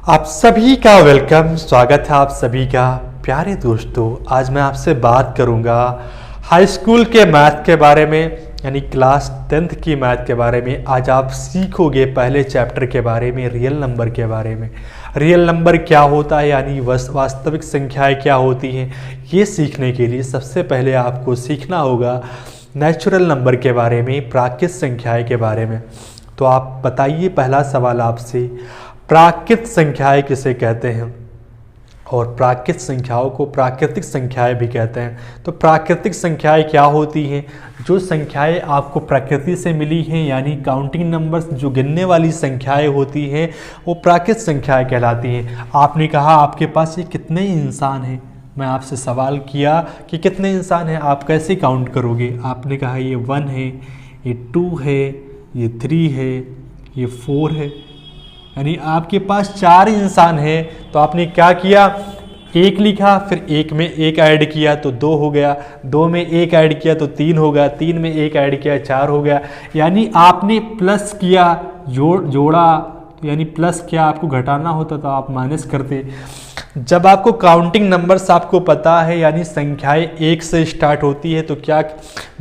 आप सभी का वेलकम, स्वागत है आप सभी का। प्यारे दोस्तों, आज मैं आपसे बात करूंगा हाई स्कूल के मैथ के बारे में, यानी क्लास 10th की मैथ के बारे में। आज आप सीखोगे पहले चैप्टर के बारे में, रियल नंबर के बारे में। रियल नंबर क्या होता है, यानी वास्तविक संख्याएं क्या होती हैं। ये सीखने के लिए सबसे पहले आपको सीखना होगा नेचुरल नंबर के बारे में, प्राकृत संख्याएं के बारे में। तो आप बताइए, पहला सवाल आपसे, प्राकृत संख्याएं किसे कहते हैं? और प्राकृत संख्याओं को प्राकृतिक संख्याएं भी कहते हैं। तो प्राकृतिक संख्याएं क्या होती हैं? जो संख्याएं आपको प्रकृति से मिली हैं, यानी काउंटिंग नंबर्स, जो गिनने वाली संख्याएं होती हैं, वो प्राकृत संख्याएं कहलाती हैं। आपने कहा आपके पास ये कितने इंसान हैं, मैं आपसे सवाल किया कि कितने इंसान हैं, आप कैसे काउंट करोगे? आपने कहा ये 1 है, ये 2 है, ये 3 है, ये 4 है, यानी आपके पास 4 इंसान हैं। तो आपने क्या किया, 1 लिखा, फिर 1 में 1 ऐड किया तो 2 हो गया, 2 में 1 ऐड किया तो 3 हो गया, 3 में 1 ऐड किया 4 हो गया। यानी आपने प्लस किया, जोड़ा, यानी प्लस किया, आपको घटाना होता तो आप माइनस करते। जब आपको काउंटिंग नंबर्स आपको पता है, यानी संख्याएं 1 से स्टार्ट होती है, तो क्या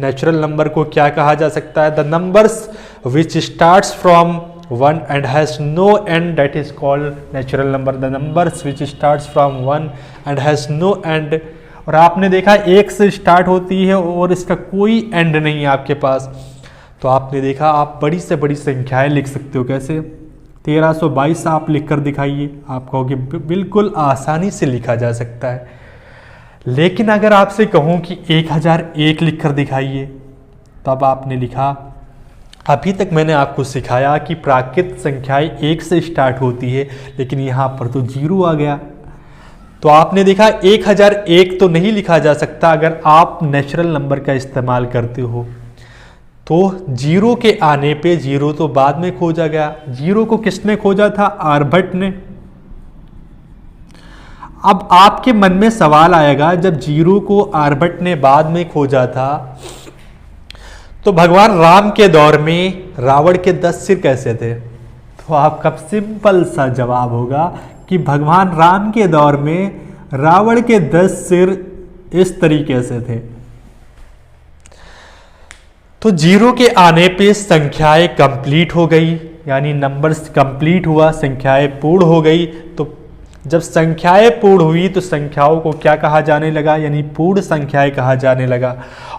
नेचुरल नंबर को क्या कहा जा सकता है? The numbers which starts from 1 and has no end, that is called natural number. The numbers which starts from 1 and has no end. और आपने देखा 1 से स्टार्ट होती है और इसका कोई एंड नहीं है आपके पास। तो आपने देखा आप बड़ी से बड़ी संख्याएं लिख सकते हो। कैसे? 1322 आप लिख कर दिखाइए, आप कहोगे बिल्कुल आसानी से लिखा जा सकता है। लेकिन अगर आपसे कहूँ कि 1001 लिख कर दिखाइए, तब आपने लिखा, अभी तक मैंने आपको सिखाया कि प्राकृत संख्याएं 1 से स्टार्ट होती है, लेकिन यहाँ पर तो 0 आ गया। तो आपने देखा 1001 तो नहीं लिखा जा सकता अगर आप नेचुरल नंबर का इस्तेमाल करते हो। तो 0 के आने पे 0 तो बाद में खोजा गया। 0 को किसने खोजा था? आर्यभट्ट ने। अब आपके मन में सवाल आएगा, जब 0 को आर्यभट्ट ने बाद में खोजा था, तो भगवान राम के दौर में रावण के 10 सिर कैसे थे? तो आपका सिंपल सा जवाब होगा कि भगवान राम के दौर में रावण के 10 सिर इस तरीके से थे। तो 0 के आने पे संख्याएं कंप्लीट हो गई, यानी नंबर्स कंप्लीट हुआ, संख्याएं पूर्ण हो गई। तो जब संख्याएं पूर्ण हुई तो संख्याओं को क्या कहा जाने लगा? यानी पूर्ण संख्याएं कहा जाने लगा।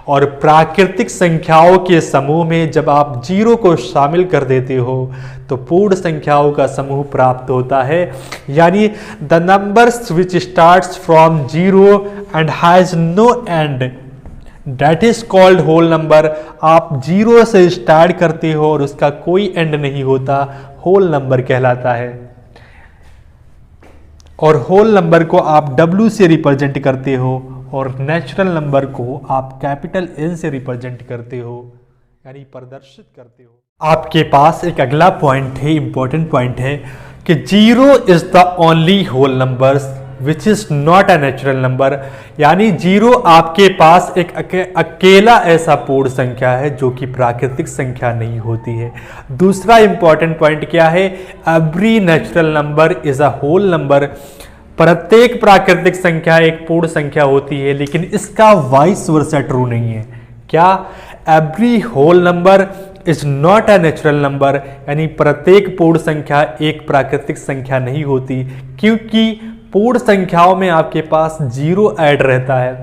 और प्राकृतिक संख्याओं के समूह में जब आप 0 को शामिल कर देते हो तो पूर्ण संख्याओं का समूह प्राप्त होता है। यानी the numbers which starts from 0 and has no end, that is called whole number. आप 0 से स्टार्ट करते हो और उसका कोई एंड नहीं होता, होल नंबर कहलाता है। और होल नंबर को आप W से रिप्रेजेंट करते हो और नेचुरल नंबर को आप कैपिटल N से रिप्रेजेंट करते हो, यानी प्रदर्शित करते हो। आपके पास एक अगला पॉइंट है, इंपॉर्टेंट पॉइंट है कि 0 is the only whole numbers which is not a natural number. यानी 0 आपके पास एक अकेला ऐसा पूर्ण संख्या है जो कि प्राकृतिक संख्या नहीं होती है। दूसरा इंपॉर्टेंट पॉइंट क्या है? Every natural number is a whole number. प्रत्येक प्राकृतिक संख्या एक पूर्ण संख्या होती है, लेकिन इसका वाइस वर्सा ट्रू नहीं है। क्या? Every whole number is not a natural number, यानी प्रत्येक पूर्ण संख्या एक प्राकृतिक संख्या नहीं होती, क्योंकि पूर्ण संख्याओं में आपके पास 0 ऐड रहता है।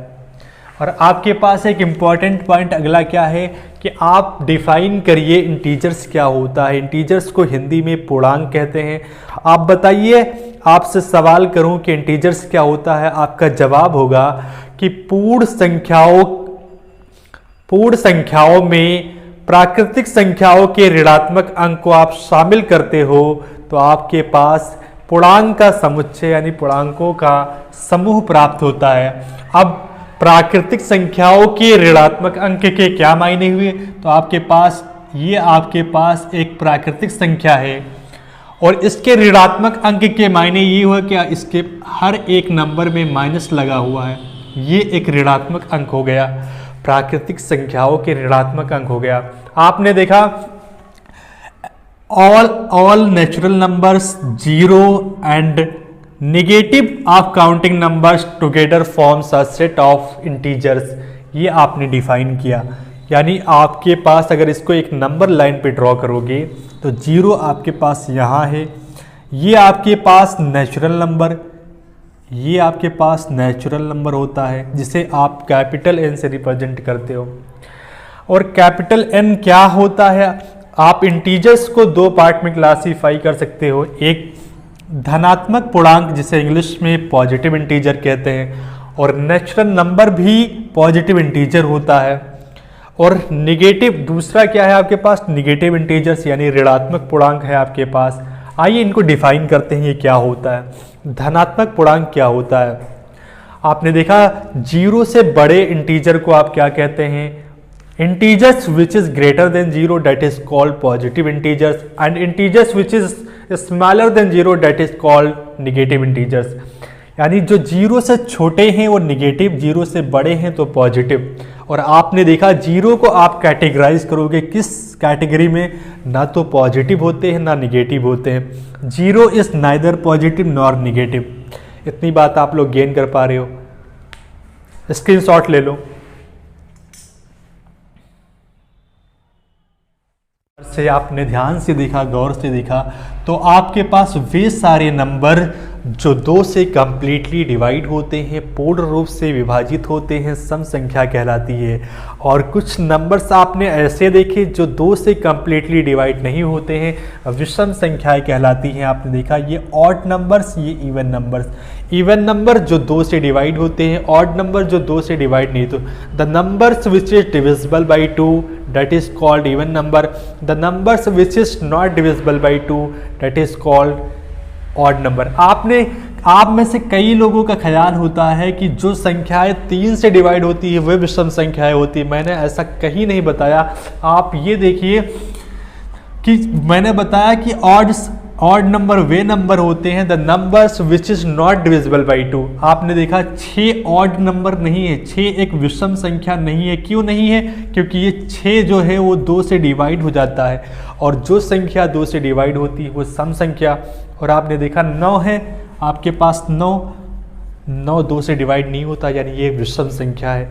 और आपके पास एक इंपॉर्टेंट पॉइंट अगला क्या है कि आप डिफाइन करिए इंटीजर्स क्या होता है। इंटीजर्स को हिंदी में पूर्णांक कहते हैं। आप बताइए, आपसे सवाल करूं कि इंटीजर्स क्या होता है, आपका जवाब होगा कि पूर्ण संख्याओं में प्राकृतिक संख्याओं के ऋणात्मक अंक को आप शामिल करते हो तो आपके पास पूर्णांक का समुच्चय, यानी पूर्णांकों का समूह प्राप्त होता है। अब प्राकृतिक संख्याओं के ऋणात्मक अंक के क्या मायने हुए? तो आपके पास एक प्राकृतिक संख्या है और इसके ऋणात्मक अंक के मायने ये हुआ कि इसके हर एक नंबर में माइनस लगा हुआ है, ये एक ऋणात्मक अंक हो गया। प्राकृतिक संख्याओं के ऋणात्मक अंक हो गया। आपने देखा all natural numbers, zero and negative of counting numbers together forms a set of integers। ये आपने डिफाइन किया, यानी आपके पास अगर इसको एक नंबर लाइन पे ड्रॉ करोगे तो जीरो आपके पास यहाँ है, ये आपके पास नेचुरल नंबर, ये आपके पास नेचुरल नंबर होता है जिसे आप कैपिटल एन से रिप्रेजेंट करते हो। और कैपिटल एन क्या होता है, आप इंटीजर्स को दो पार्ट में क्लासीफाई कर सकते हो, एक धनात्मक पूर्णांक जिसे इंग्लिश में पॉजिटिव इंटीजर कहते हैं, और नेचुरल नंबर भी पॉजिटिव इंटीजर होता है। और निगेटिव दूसरा क्या है आपके पास, निगेटिव इंटीजर्स यानी ऋणात्मक पूर्णांक है आपके पास। आइए इनको डिफाइन करते हैं, ये क्या होता है। धनात्मक पूर्णांक क्या होता है, आपने देखा जीरो से बड़े इंटीजर को आप क्या कहते हैं, integers which is greater than zero that is called positive integers, and integers which is smaller than zero that is called negative integers. यानी जो जीरो से छोटे हैं वो निगेटिव, जीरो से बड़े हैं तो पॉजिटिव। और आपने देखा जीरो को आप कैटेगराइज करोगे किस कैटेगरी में, ना तो पॉजिटिव होते हैं ना निगेटिव होते हैं। Zero is neither positive nor negative. इतनी बात आप लोग गेन कर पा रहे हो, स्क्रीनशॉट ले लो। से आपने ध्यान से देखा, गौर से देखा, तो आपके पास वे सारे नंबर जो दो से कंप्लीटली डिवाइड होते हैं, पूर्ण रूप से विभाजित होते हैं, सम संख्या कहलाती है। और कुछ नंबर्स आपने ऐसे देखे जो दो से कंप्लीटली डिवाइड नहीं होते हैं, विषम संख्याएं कहलाती हैं। आपने देखा ये ऑड नंबर्स, ये इवन नंबर्स। इवन नंबर जो दो से डिवाइड होते हैं, ऑड नंबर जो दो से डिवाइड नहीं। तो the numbers which is divisible by two that is called even number, the numbers which is not divisible by 2 that is called odd number। आप में से कई लोगों का ख्याल होता है कि जो संख्याएं 3 से डिवाइड होती है वह विषम संख्याएं होती है। मैंने ऐसा कहीं नहीं बताया। आप ये देखिए कि मैंने बताया कि ऑड नंबर वे नंबर होते हैं the numbers which is not divisible by 2। आपने देखा 6 ऑड नंबर नहीं है, 6 एक विषम संख्या नहीं है। क्यों नहीं है, क्योंकि ये 6 जो है वो 2 से डिवाइड हो जाता है, और जो संख्या 2 से डिवाइड होती है वो सम संख्या। और आपने देखा 9 है आपके पास, 9 2 से डिवाइड नहीं होता, यानी ये विषम संख्या है।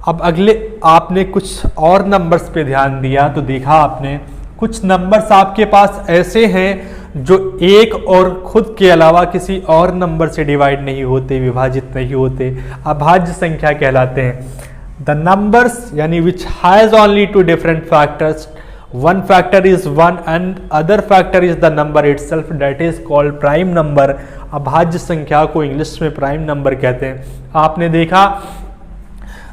अब अगले आपने कुछ और नंबर्स पे ध्यान दिया तो देखा आपने कुछ नंबर्स आपके पास ऐसे हैं जो एक और खुद के अलावा किसी और नंबर से डिवाइड नहीं होते, विभाजित नहीं होते, अभाज्य संख्या कहलाते हैं। द नंबर्स यानी which has only two different factors, one factor is 1 and other factor is the number itself, that is called prime number. अभाज्य संख्या को इंग्लिश में प्राइम नंबर कहते हैं। आपने देखा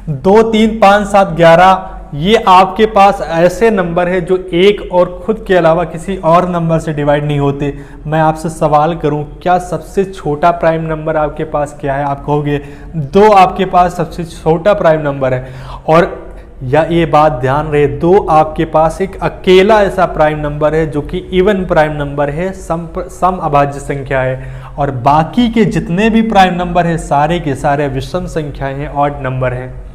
2 3 5 7 11 ये आपके पास ऐसे नंबर है जो एक और खुद के अलावा किसी और नंबर से डिवाइड नहीं होते। मैं आपसे सवाल करूं, क्या सबसे छोटा प्राइम नंबर आपके पास क्या है? आप कहोगे 2 आपके पास सबसे छोटा प्राइम नंबर है। और या ये बात ध्यान रहे, 2 आपके पास एक अकेला ऐसा प्राइम नंबर है जो कि इवन प्राइम नंबर है, सम अभाज्य संख्या है। और बाकी के जितने भी प्राइम नंबर है सारे के सारे विषम संख्याएं हैं, ऑड नंबर है।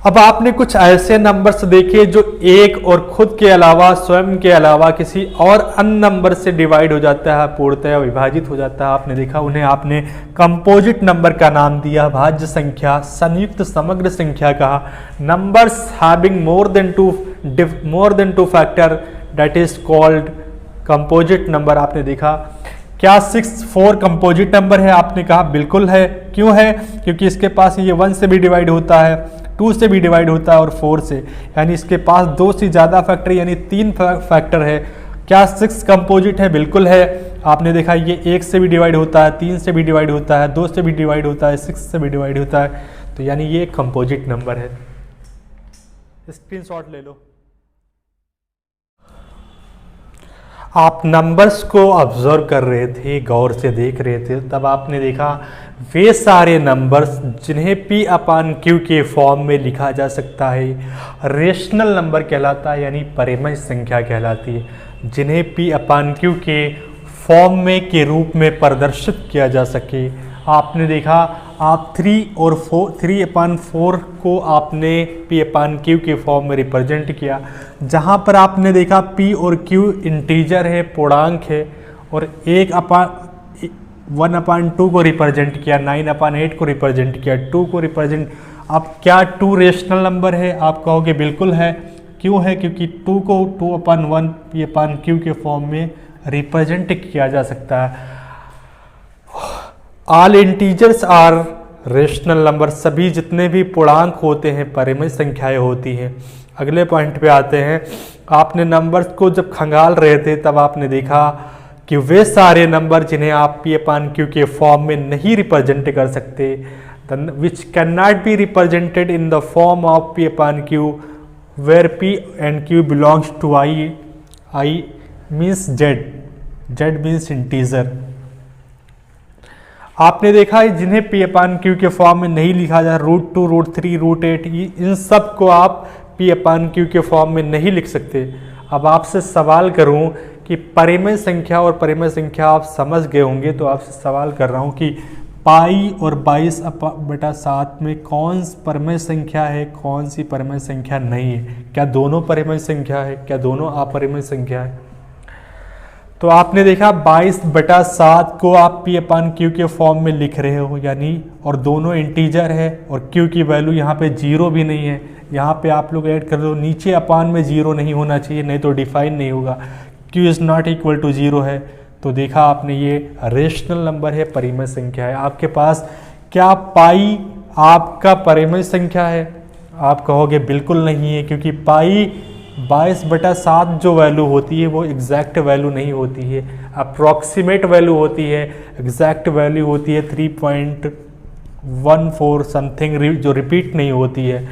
अब आपने कुछ ऐसे नंबर्स देखे जो एक और खुद के अलावा, स्वयं के अलावा किसी और अन्य नंबर से डिवाइड हो जाता है, पूर्णतः विभाजित हो जाता है। आपने देखा उन्हें आपने कंपोजिट नंबर का नाम दिया, भाज्य संख्या, संयुक्त समग्र संख्या कहा। Numbers having more than two factor that is called composite number. आपने देखा क्या 6 4 कंपोजिट नंबर है? आपने कहा बिल्कुल है। क्यों है? क्योंकि इसके पास ये 1 से भी डिवाइड होता है, 2 से भी डिवाइड होता है और 4 से, यानी इसके पास 2 से ज़्यादा फैक्टर यानी 3 फैक्टर है। क्या 6 कंपोजिट है? बिल्कुल है। आपने देखा ये 1 से भी डिवाइड होता है, 3 से भी डिवाइड होता है, 2 से भी डिवाइड होता है, 6 से भी डिवाइड होता है, तो यानी ये कंपोजिट नंबर है। स्क्रीनशॉट ले लो। आप नंबर्स को ऑब्जर्व कर रहे थे, गौर से देख रहे थे, तब आपने देखा वे सारे नंबर्स जिन्हें P/Q के फॉर्म में लिखा जा सकता है रेशनल नंबर कहलाता है, यानी परिमेय संख्या कहलाती है। जिन्हें P/Q के फॉर्म में के रूप में प्रदर्शित किया जा सके, आपने देखा आप 3/4 को आपने P/Q के फॉर्म में रिप्रेजेंट किया, जहाँ पर आपने देखा P और Q इंटीजर है, पूर्णांक है, और 1/2 को रिप्रेजेंट किया, 9/8 को रिप्रेजेंट किया, 2 को रिप्रेजेंट। अब क्या 2 रेशनल नंबर है? आप कहोगे बिल्कुल है। क्यों है? क्योंकि 2 को 2/1 P/Q के फॉर्म में रिप्रेजेंट किया जा सकता है। All integers are rational number, सभी जितने भी पूर्णांक होते हैं परिमेय संख्याएं होती हैं। अगले पॉइंट पे आते हैं। आपने नंबर्स को जब खंगाल रहे थे तब आपने देखा कि वे सारे नंबर जिन्हें आप P/Q के फॉर्म में नहीं रिप्रेजेंट कर सकते, which can not be represented in the form of P/Q where P and Q belongs to I means Z means integer. आपने देखा है जिन्हें P/Q के फॉर्म में नहीं लिखा जा, √2, √3, √8, इन सब को आप P/Q के फॉर्म में नहीं लिख सकते। अब आपसे सवाल करूं कि परिमेय संख्या और परिमेय संख्या आप समझ गए होंगे, तो आपसे सवाल कर रहा हूं कि पाई और 22/7 में कौन सी परिमेय संख्या है, कौन सी परिमेय संख्या नहीं है? क्या दोनों परिमेय संख्या है? क्या दोनों अपरिमेय संख्या है? तो आपने देखा 22/7 को आप P/Q के फॉर्म में लिख रहे हो, यानी और दोनों इंटीजर है और Q की वैल्यू यहाँ पे 0 भी नहीं है। यहाँ पे आप लोग ऐड कर दो, नीचे अपान में 0 नहीं होना चाहिए, नहीं तो डिफाइन नहीं होगा। Q is not equal to 0 है, तो देखा आपने ये रेशनल नंबर है, परिमेय संख्या है। आपके पास क्या पाई आपका परिमेय संख्या है? आप कहोगे बिल्कुल नहीं है, क्योंकि पाई 22/7 जो वैल्यू होती है वो एग्जैक्ट वैल्यू नहीं होती है, अप्रॉक्सीमेट वैल्यू होती है। एग्जैक्ट वैल्यू होती है 3.14 समथिंग, जो रिपीट नहीं होती है।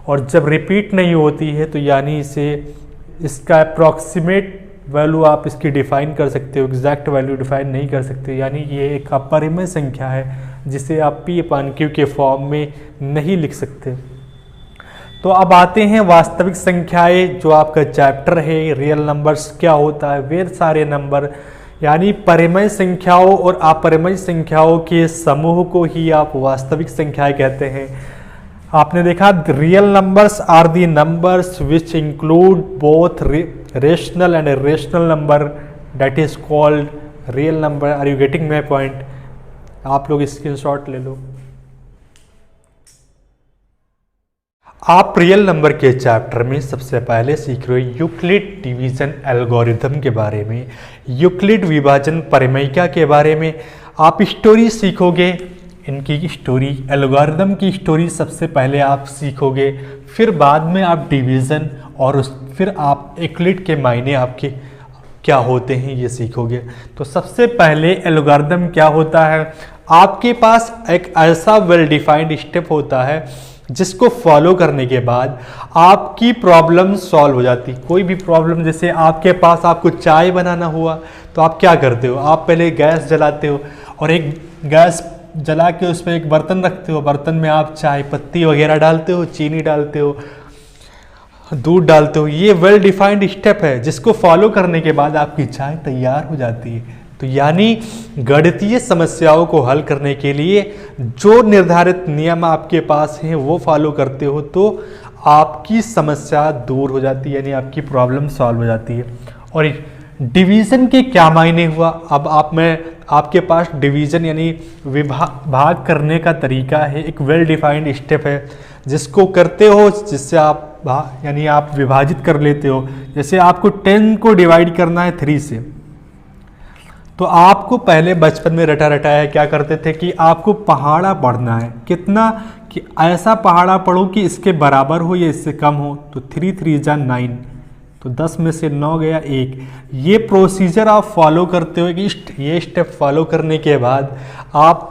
और जब रिपीट नहीं होती है तो यानी इसका अप्रॉक्सीमेट वैल्यू आप इसकी डिफाइन कर सकते हो, एग्जैक्ट वैल्यू डिफाइन नहीं कर सकते, यानी ये एक अपरिमेय संख्या है जिसे आप P/Q के फॉर्म में नहीं लिख सकते। तो अब आते हैं वास्तविक संख्याएं, जो आपका चैप्टर है रियल नंबर्स क्या होता है। वे सारे नंबर यानी परिमेय संख्याओं और अपरिमेय संख्याओं के समूह को ही आप वास्तविक संख्याएं कहते हैं। आपने देखा real numbers are the numbers which include both rational and irrational number, that is called real number. Are you getting my point? आप लोग स्क्रीनशॉट ले लो। आप रियल नंबर के चैप्टर में सबसे पहले सीख रहे हो यूक्लिड डिवीजन एल्गोरिथम के बारे में, यूक्लिड विभाजन परिमेयिका के बारे में। आप स्टोरी सीखोगे, इनकी स्टोरी, एल्गोरिथम की स्टोरी सबसे पहले आप सीखोगे, फिर बाद में आप डिवीज़न और फिर आप यूक्लिड के मायने आपके क्या होते हैं ये सीखोगे। तो सबसे पहले एल्गोरिथम क्या होता है? आपके पास एक ऐसा वेल डिफाइंड स्टेप होता है जिसको फॉलो करने के बाद आपकी प्रॉब्लम सॉल्व हो जाती। कोई भी प्रॉब्लम, जैसे आपके पास आपको चाय बनाना हुआ तो आप क्या करते हो? आप पहले गैस जलाते हो और एक गैस जला के उस पर एक बर्तन रखते हो, बर्तन में आप चाय पत्ती वगैरह डालते हो, चीनी डालते हो, दूध डालते हो। ये वेल डिफाइंड स्टेप है जिसको फॉलो करने के बाद आपकी चाय तैयार हो जाती है। तो यानी गणितीय समस्याओं को हल करने के लिए जो निर्धारित नियम आपके पास हैं वो फॉलो करते हो तो आपकी समस्या दूर हो जाती है, यानी आपकी प्रॉब्लम सॉल्व हो जाती है। और डिवीज़न के क्या मायने हुआ? अब आपके पास डिवीज़न यानी भाग करने का तरीका है, एक वेल डिफाइंड स्टेप है जिसको करते हो, जिससे आप यानी आप विभाजित कर लेते हो। जैसे आपको 10 को डिवाइड करना है 3 से, तो आपको पहले बचपन में रटा रटाया क्या करते थे कि आपको पहाड़ा पढ़ना है। कितना? कि ऐसा पहाड़ा पढ़ो कि इसके बराबर हो या इससे कम हो। तो 3 3 जा 9, तो 10 में से 9 गया 1। ये प्रोसीजर आप फॉलो करते हो कि ये स्टेप फॉलो करने के बाद आप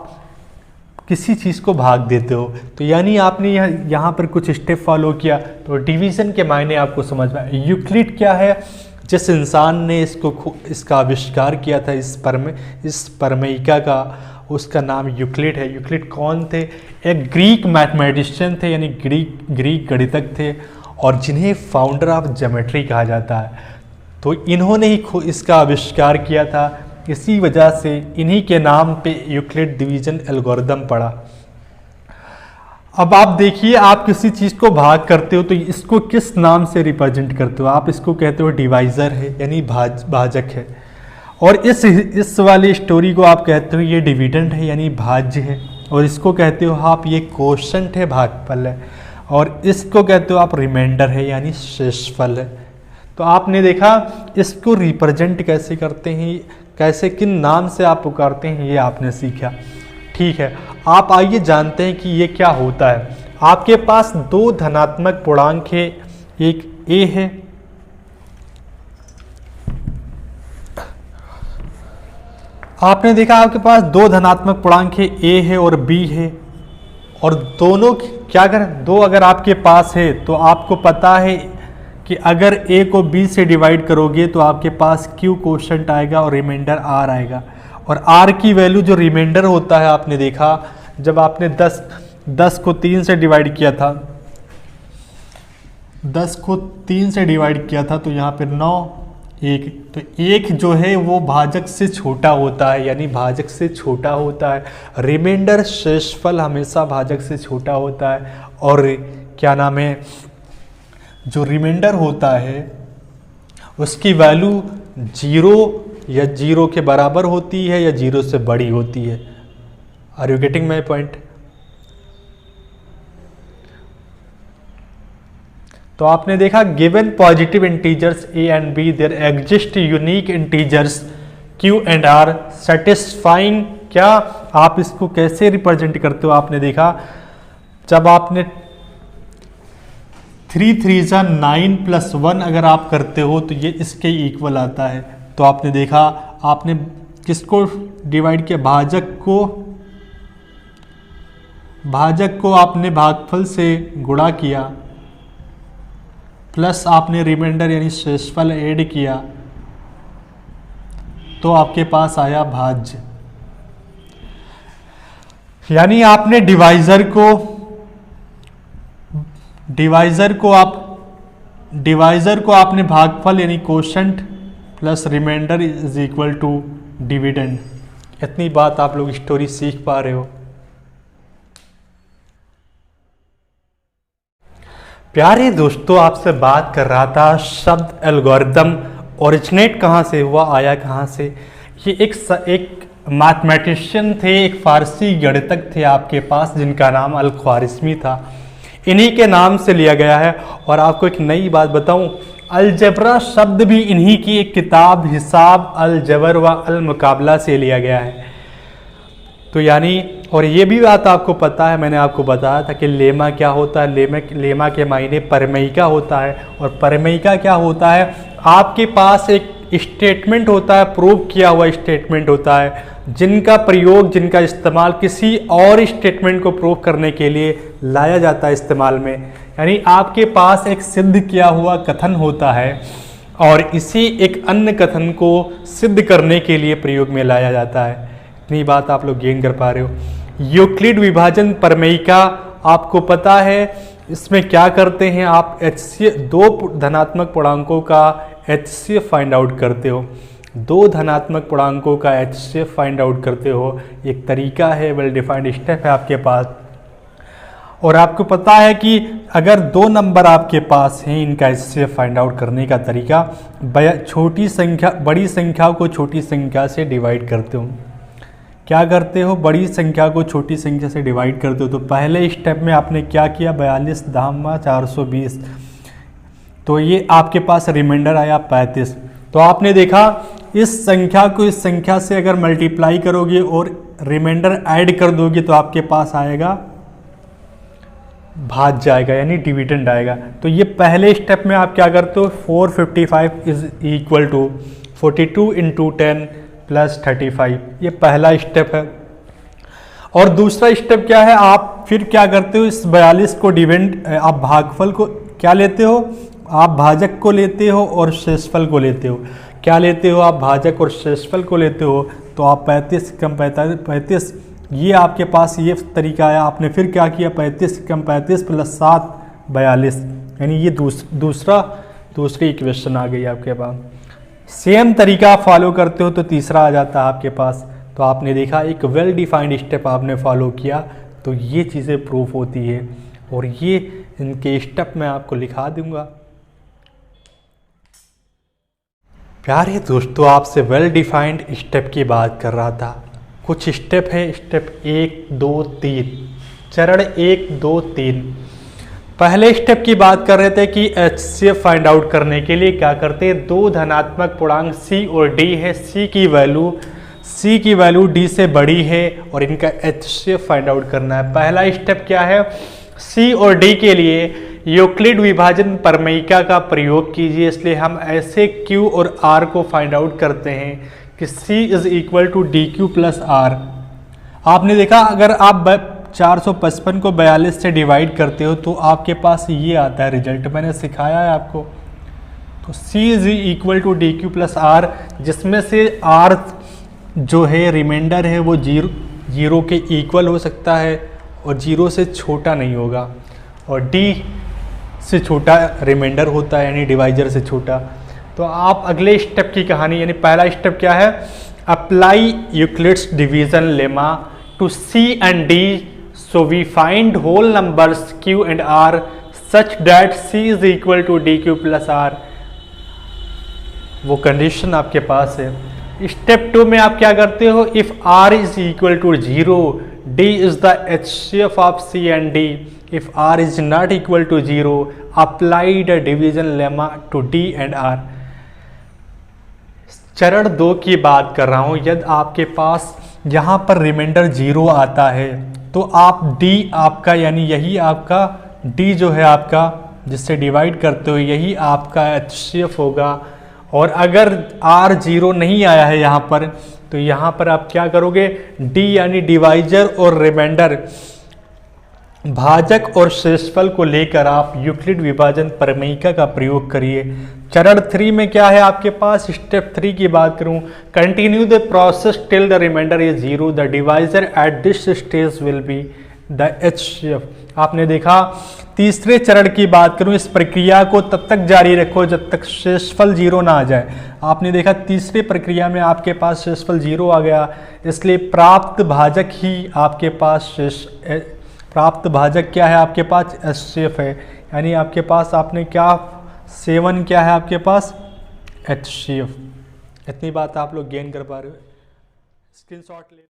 किसी चीज़ को भाग देते हो। तो यानी आपने यहाँ पर कुछ स्टेप फॉलो किया तो डिवीज़न के मायने आपको समझ में आए। यूक्लिड क्या है? जिस इंसान ने इसका आविष्कार किया था, इस परिमेयिका का, उसका नाम यूक्लिड है। यूक्लिड कौन थे? एक ग्रीक मैथमेटिशियन थे, यानी ग्रीक गणितज्ञ थे, और जिन्हें फाउंडर ऑफ ज्योमेट्री कहा जाता है। तो इन्होंने ही इसका आविष्कार किया था। इसी वजह से इन्हीं के नाम पे यूक्लिड डिवीजन एल्गोरिदम पड़ा। अब आप देखिए, आप किसी चीज़ को भाग करते हो तो इसको किस नाम से रिप्रेजेंट करते हो? आप इसको कहते हो डिवाइज़र है, यानी भाजक है। और इस वाली स्टोरी को आप कहते हो ये डिविडेंड है, यानी भाज्य है। और इसको कहते हो आप ये कोशंट है, भागफल है। और इसको कहते हो आप रिमाइंडर है, यानी शेषफल है। तो आपने देखा इसको रिप्रेजेंट कैसे करते हैं, कैसे किन नाम से आप पुकारते हैं, ये आपने सीखा। ठीक है, आप आइए जानते हैं कि ये क्या होता है। आपके पास दो धनात्मक पूर्णांक है, एक a है आपने देखा आपके पास दो धनात्मक पूर्णांक है, a है और b है। और दोनों क्या करें, दो अगर आपके पास है तो आपको पता है कि अगर a को b से डिवाइड करोगे तो आपके पास q कोशंट आएगा और रिमाइंडर r आएगा। और r की वैल्यू जो रिमाइंडर होता है, आपने देखा जब आपने 10 को 3 से डिवाइड किया था, 10 को 3 से डिवाइड किया था तो यहाँ पे 9 1, तो 1 जो है वो भाजक से छोटा होता है, यानी भाजक से छोटा होता है। रिमाइंडर शेषफल हमेशा भाजक से छोटा होता है। और क्या नाम है, जो रिमाइंडर होता है उसकी वैल्यू 0 या 0 के बराबर होती है या 0 से बड़ी होती है। Are you getting my point? तो आपने देखा given positive integers a and b there exist unique integers q and r satisfying, क्या आप इसको कैसे रिप्रेजेंट करते हो? आपने देखा जब आपने 3 3 9 + 1 अगर आप करते हो तो ये इसके इक्वल आता है। तो आपने देखा आपने किसको डिवाइड किया, भाजक को आपने भागफल से गुणा किया, प्लस आपने रिमाइंडर यानी शेषफल ऐड किया, तो आपके पास आया भाज्य। यानी आपने डिवाइजर को आपने भागफल यानी quotient plus remainder is equal to dividend. इतनी बात आप लोग स्टोरी सीख पा रहे हो। प्यारे दोस्तों, आपसे बात कर रहा था शब्द एल्गोरिदम ओरिजिनेट कहाँ से हुआ, आया कहाँ से। ये एक मैथमेटिशियन थे, एक फारसी गणितज्ञ थे आपके पास जिनका नाम अल-ख्वारिज़मी था। इन्हीं के नाम से लिया गया है। और आपको एक नई बात बताऊं, अलजबरा शब्द भी इन्हीं की एक किताब हिसाब अलजबर व अल-मुकाबला से लिया गया है। तो यानी, और ये भी बात आपको पता है, मैंने आपको बताया था कि लेमा क्या होता है। लेमा के मायने परमयिका होता है। और परमयिका क्या होता है, आपके पास एक स्टेटमेंट होता है, प्रूव किया हुआ स्टेटमेंट होता है, जिनका प्रयोग, जिनका इस्तेमाल किसी और स्टेटमेंट को प्रूव करने के लिए लाया जाता है इस्तेमाल में। यानी आपके पास एक सिद्ध किया हुआ कथन होता है और इसी एक अन्य कथन को सिद्ध करने के लिए प्रयोग में लाया जाता है। इतनी बात आप लोग गेन कर पा रहे हो। यूक्लिड विभाजन परमयिका आपको पता है, इसमें क्या करते हैं आप, दो धनात्मक पूर्णांकों का HCF फाइंड आउट करते हो। दो धनात्मक पूर्णांकों का HCF फाइंड आउट करते हो, एक तरीका है, वेल डिफाइंड स्टेप है आपके पास। और आपको पता है कि अगर दो नंबर आपके पास हैं, इनका HCF फाइंड आउट करने का तरीका, बड़ी संख्या को छोटी संख्या से डिवाइड करते हो। क्या करते हो, बड़ी संख्या को छोटी संख्या से डिवाइड करते हो। तो पहले स्टेप में आपने क्या किया, 42 धामा 420, तो ये आपके पास रिमाइंडर आया 35। तो आपने देखा इस संख्या को इस संख्या से अगर मल्टीप्लाई करोगे और रिमाइंडर ऐड कर दोगे तो आपके पास आएगा भाज जाएगा, यानी डिविडेंड आएगा। तो ये पहले स्टेप में आप क्या करते हो, 455 इज इक्वल टू 42 × 10 + 35, ये पहला स्टेप है। और दूसरा स्टेप क्या है, आप फिर क्या करते हो, इस 42 को आप भागफल को क्या लेते हो, आप भाजक को लेते हो और शेषफल को लेते हो। क्या लेते हो, आप भाजक और शेषफल को लेते हो। तो आप 35 कम 35, ये आपके पास ये तरीका आया। आपने फिर क्या किया, 35 कम 35 + 7 42, यानी ये दूसरी इक्वेशन आ गई आपके पास। सेम तरीका फॉलो करते हो तो तीसरा आ जाता है आपके पास। तो आपने देखा एक वेल डिफाइंड स्टेप आपने फॉलो किया तो ये चीज़ें प्रूफ होती है, और ये इनके स्टेप मैं आपको लिखा दूंगा। प्यारे दोस्तों, आपसे वेल डिफाइंड स्टेप की बात कर रहा था। कुछ स्टेप है, स्टेप 1 2 3, चरण 1 2 3। पहले स्टेप की बात कर रहे थे कि HCF फाइंड आउट करने के लिए क्या करते हैं, दो धनात्मक पूर्णांक C और D है, C की वैल्यू D से बड़ी है और इनका HCF फाइंड आउट करना है। पहला स्टेप क्या है, C और D के लिए यूक्लिड विभाजन प्रमेयिका का प्रयोग कीजिए। इसलिए हम ऐसे Q और R को फाइंड आउट करते हैं कि C is equal to DQ plus R। आपने देखा अगर आप 455 को 42 से डिवाइड करते हो तो आपके पास ये आता है रिजल्ट, मैंने सिखाया है आपको। तो C is equal to DQ plus R, जिसमें से R जो है रिमाइंडर है वो जीरो के इक्वल हो सकता है और 0 से छोटा नहीं होगा, और D से छोटा रिमाइंडर होता है यानी डिवाइजर से छोटा। तो आप अगले स्टेप की कहानी, यानी पहला स्टेप क्या है, apply Euclid's division lemma to C and D, so we find whole numbers Q and R such that C is equal to DQ plus R। वो कंडीशन आपके पास है। स्टेप 2 में आप क्या करते हो, if R is equal to 0, D is the HCF of C and D। if R is not equal to 0, apply the division lemma to D and R। चरण 2 की बात कर रहा हूं, यदि आपके पास यहाँ पर रिमाइंडर 0 आता है तो आप D आपका, यानी यही आपका D जो है आपका जिससे डिवाइड करते हो, यही आपका HCF होगा। और अगर R 0 नहीं आया है यहाँ पर, तो यहाँ पर आप क्या करोगे, D यानी डिवाइजर और रिमाइंडर, भाजक और शेषफल को लेकर आप यूक्लिड विभाजन प्रमेयिका का प्रयोग करिए। चरण 3 में क्या है आपके पास, स्टेप 3 की बात करूं, continue the process till the remainder is 0, the divisor at this stage will be the HCF। आपने देखा तीसरे चरण की बात करूं, इस प्रक्रिया को तब तक जारी रखो जब तक शेषफल 0 ना आ जाए। आपने देखा तीसरी प्रक्रिया में आपके पास शेषफल 0 आ गया, इसलिए प्राप्त भाजक ही आपके पास प्राप्त भाजक क्या है आपके पास, HCF है। यानी आपके पास आपने क्या 7 क्या है आपके पास, HCF। इतनी बात आप लोग गेन कर पा रहे हो, स्क्रीनशॉट ले।